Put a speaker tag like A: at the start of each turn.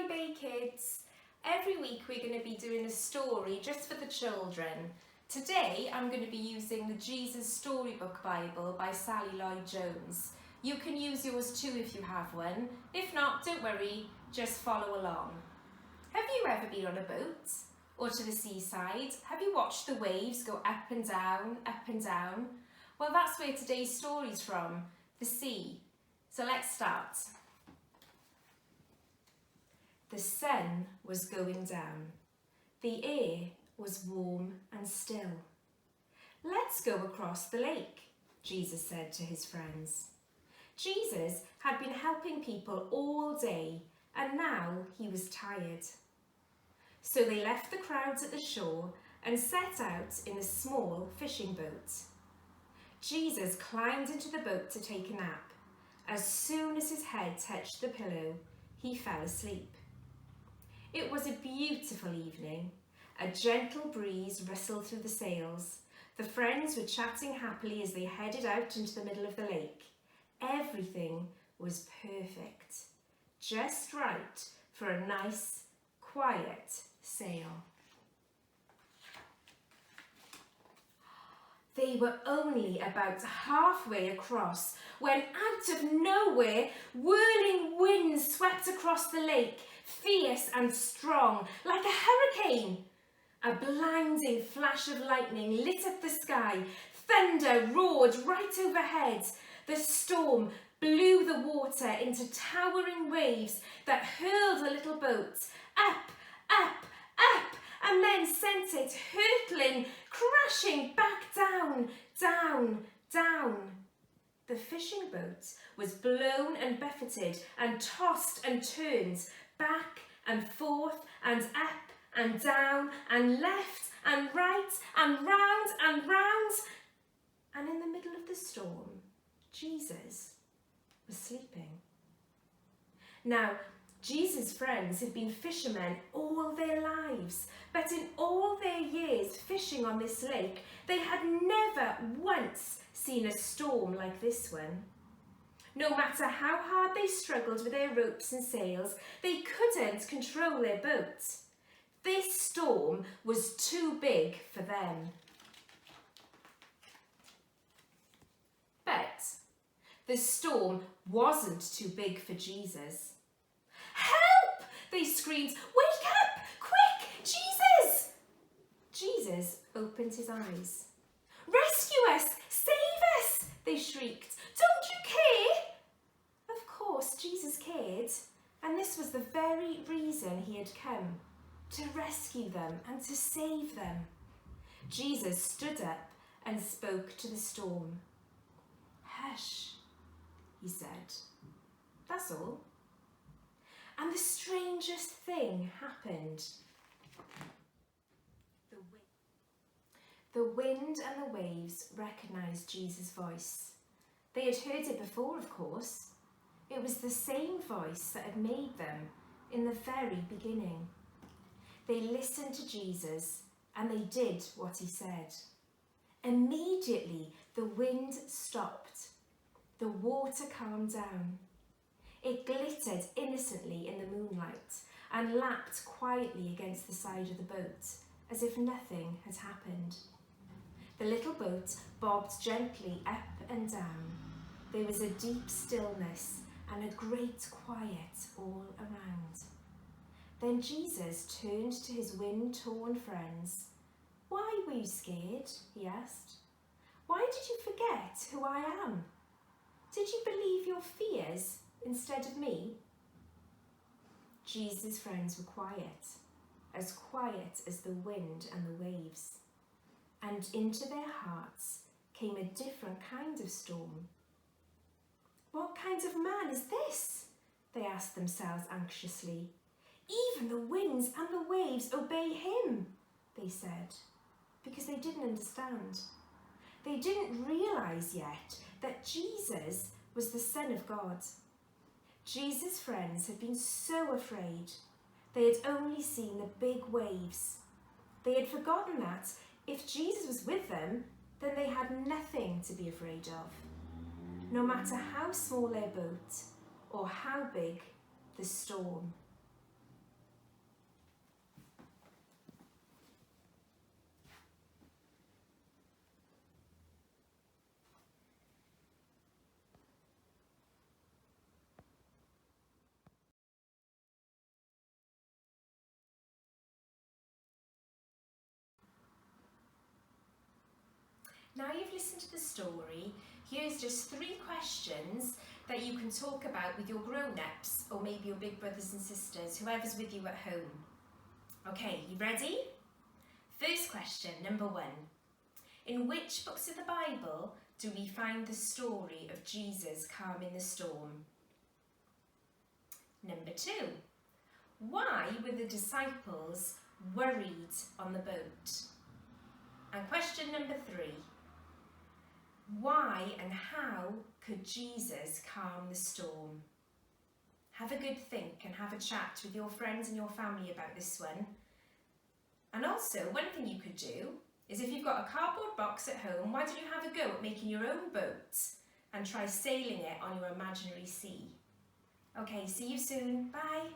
A: Hi Bay Kids! Every week we're going to be doing a story just for the children. Today I'm going to be using the Jesus Storybook Bible by Sally Lloyd-Jones. You can use yours too if you have one. If not, don't worry, just follow along. Have you ever been on a boat or to the seaside? Have you watched the waves go up and down, up and down? Well, that's where today's story's from, the sea. So let's start. The sun was going down. The air was warm and still. Let's go across the lake, Jesus said to his friends. Jesus had been helping people all day and now he was tired. So they left the crowds at the shore and set out in a small fishing boat. Jesus climbed into the boat to take a nap. As soon as his head touched the pillow, he fell asleep. It was a beautiful evening. A gentle breeze rustled through the sails. The friends were chatting happily as they headed out into the middle of the lake. Everything was perfect, just right for a nice, quiet sail. They were only about halfway across when out of nowhere, whirling winds swept across the lake, fierce and strong, like a hurricane. A blinding flash of lightning lit up the sky. Thunder roared right overhead. The storm blew the water into towering waves that hurled the little boat up, up, up, and then sent it hurtling, crashing back down, down, down. The fishing boat was blown and buffeted and tossed and turned, back and forth and up and down and left and right and round and round. And in the middle of the storm, Jesus was sleeping. Now, Jesus' friends had been fishermen all their lives, but in all their years fishing on this lake, they had never once seen a storm like this one. No matter how hard they struggled with their ropes and sails, they couldn't control their boat. This storm was too big for them. But the storm wasn't too big for Jesus. "Help!" they screamed. "Wake up! Quick! Jesus!" Jesus opened his eyes. "Rescue us! Save us!" they shrieked. "Don't you care?" Of course, Jesus cared, and this was the very reason he had come, to rescue them and to save them. Jesus stood up and spoke to the storm. "Hush," he said. That's all. And the strangest thing happened. The wind and the waves recognised Jesus' voice. They had heard it before, of course. It was the same voice that had made them in the very beginning. They listened to Jesus and they did what he said. Immediately, the wind stopped. The water calmed down. It glittered innocently in the moonlight and lapped quietly against the side of the boat, as if nothing had happened. The little boat bobbed gently up and down. There was a deep stillness and a great quiet all around. Then Jesus turned to his wind-torn friends. "Why were you scared?" he asked. "Why did you forget who I am? Did you believe your fears instead of me?" Jesus' friends were quiet as the wind and the waves. And into their hearts came a different kind of storm. "What kind of man is this?" they asked themselves anxiously. "Even the winds and the waves obey him," they said, because they didn't understand. They didn't realise yet that Jesus was the Son of God. Jesus' friends had been so afraid. They had only seen the big waves. They had forgotten that if Jesus was with them, then they had nothing to be afraid of, no matter how small their boat or how big the storm. Now you've listened to the story, here's just 3 questions that you can talk about with your grown-ups or maybe your big brothers and sisters, whoever's with you at home. Okay, you ready? First question, number 1. In which books of the Bible do we find the story of Jesus calming the storm? Number 2. Why were the disciples worried on the boat? And question number 3. Why and how could Jesus calm the storm? Have a good think and have a chat with your friends and your family about this one. And also, one thing you could do is if you've got a cardboard box at home, why don't you have a go at making your own boat and try sailing it on your imaginary sea? Okay, see you soon. Bye.